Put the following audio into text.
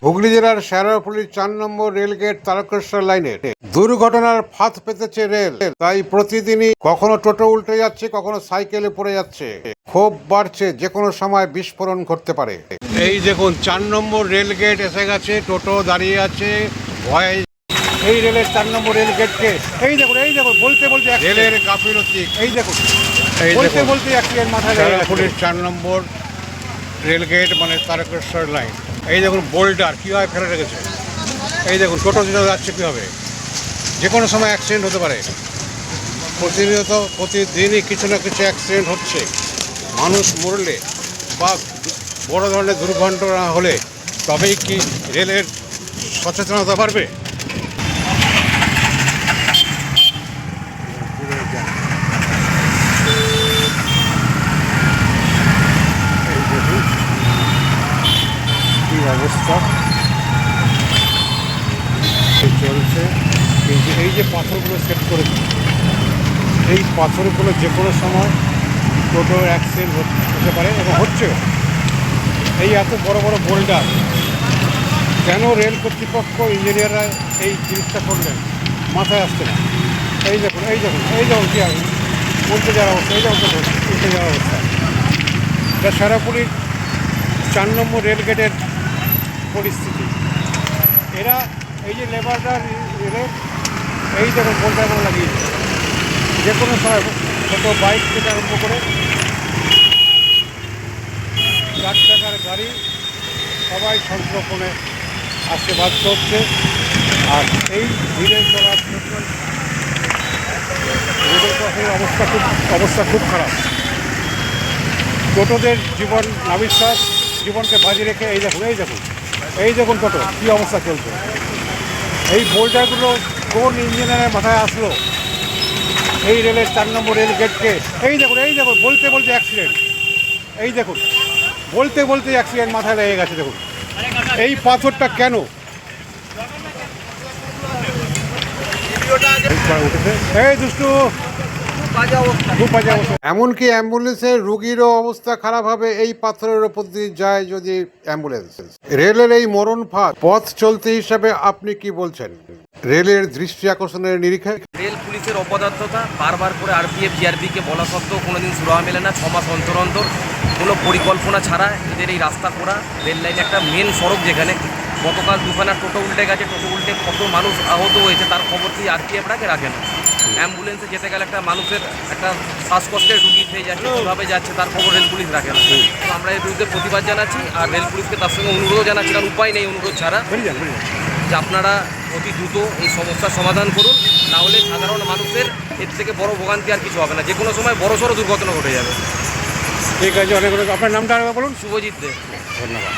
হুগলি জেলার শেরপুলির 4 নম্বর রেলগেট তারকেশ্বর লাইনে দুর্ঘটনার ফাঁদ পেতেছে রেল। তাই প্রতিদিনই কখনো টোটো উল্টে যাচ্ছে, কখনো সাইকেলে পড়ে যাচ্ছে। ক্ষোভ বাড়ছে, যে কোনো সময় বিস্ফোরণ ঘটতে পারে। এই দেখুন 4 নম্বর রেলগেট এসে গেছে, টোটো দাঁড়িয়ে আছে ভয়ে। এই রেলের 4 নম্বর রেলগেটকে এই দেখুন বলতে বলতে রেলের গাফিলতি। এই দেখুন বলতে বলতে অ্যাক্সিডেন্ট মাথায় শেরপুলির 4 নম্বর রেলগেট মানে তারকেশ্বর লাইন। এই দেখুন বোল্ডার কীভাবে ফেলে রেখেছে। এই দেখুন টোটো দিনে যাচ্ছে কীভাবে, যে কোনো সময় অ্যাক্সিডেন্ট হতে পারে। প্রতিদিনই কিছু না কিছু অ্যাক্সিডেন্ট হচ্ছে। মানুষ মরলে বা বড় ধরনের দুর্ঘটনা হলে তবেই কি রেলের সচেতনতা বাড়বে? কি অবস্থা চলছে, কিন্তু এই যে পাথরগুলো সেট করেছে, এই পাথরগুলো যে কোনো সময় টোটো অ্যাক্সিডেন্ট হতে পারে এবং হচ্ছেও। এই এত বড় বড় বোল্ডার কেন রেল কর্তৃপক্ষ ইঞ্জিনিয়াররা এই জিনিসটা করলেন মাথায় আসছে না। এই দেখুন কী হবে উল্টে যাওয়ার অবস্থা। এই দেখুন উল্টে যাওয়ার অবস্থা। এটা শেরপুলির 4 নম্বর রেলগেটের পরিস্থিতি। এরা এই যে লেবাররা রেলের এই দেখুন বোল্ডারগুলো লাগিয়েছে, যে কোনো সময় ছোটো বাইক থেকে আরম্ভ করে 4 চাকার গাড়ি সবাই সংরক্ষণে আসতে বাধ্য হচ্ছে। আর এই ধীরে চলার জন্য রোডের পাশের অবস্থা খুব খারাপ। টোটোদের জীবন নাবিশ্বাস, জীবনকে বাজি রেখে এই দেখুন টোটো কী অবস্থা চলছে। এই বোল্ডারগুলো কোন ইঞ্জিনিয়ারের মাথায় আসলো এই রেলের 4 নম্বর রেল গেটকে? এই দেখুন বলতে বলতে অ্যাক্সিডেন্ট। এই দেখুন বলতে বলতে অ্যাক্সিডেন্ট মাথায় লেগে গেছে। দেখুন এই পাথরটা কেন এই দুষ্টু, এমনকি অ্যাম্বুলেন্সের রুগীরও অবস্থা খারাপ হবে এই পাথরের ওপর দিয়ে যায় যদি অ্যাম্বুলেন্স। রেলের এই মরণ ফাঁদ পথ চলতি হিসাবে আপনি কি বলছেন? রেলের দৃষ্টি আকর্ষণের নিরিখে রেল পুলিশের অপদার্থতা, বারবার করে আরপিএফ জিআরপিকে বলা সত্ত্বেও কোনোদিন সুরাহা মেলে না। 6 মাস অন্তর অন্তর কোনো পরিকল্পনা ছাড়া এদের এই রাস্তা করা। রেল লাইনে একটা মেন সড়ক, যেখানে গতকাল দুখানা টোটো উল্টে গেছে, টোটো উল্টে কত মানুষ আহত হয়েছে তার খবর কি আরপিএফ রাখে না। অ্যাম্বুলেন্সে যেতে গেলে একটা মানুষের একটা শ্বাসকষ্টের রুগী হয়ে যাচ্ছে, কীভাবে যাচ্ছে তার খবর রেল পুলিশ রাখে না। তো আমরা এর বিরুদ্ধে প্রতিবাদ জানাচ্ছি, আর রেল পুলিশকে তার সঙ্গে অনুরোধও জানাচ্ছি, কারণ উপায় নেই অনুরোধ ছাড়া, যে আপনারা অতি দ্রুত এই সমস্যার সমাধান করুন। না হলে সাধারণ মানুষের এর থেকে বড় ভোগান্তি আর কিছু হবে না। যে কোনো সময় বড়সড় দুর্ঘটনা ঘটে যাবে। ঠিক আছে, অনেক। আপনার নামটা বলুন। শুভজিৎ দে। ধন্যবাদ।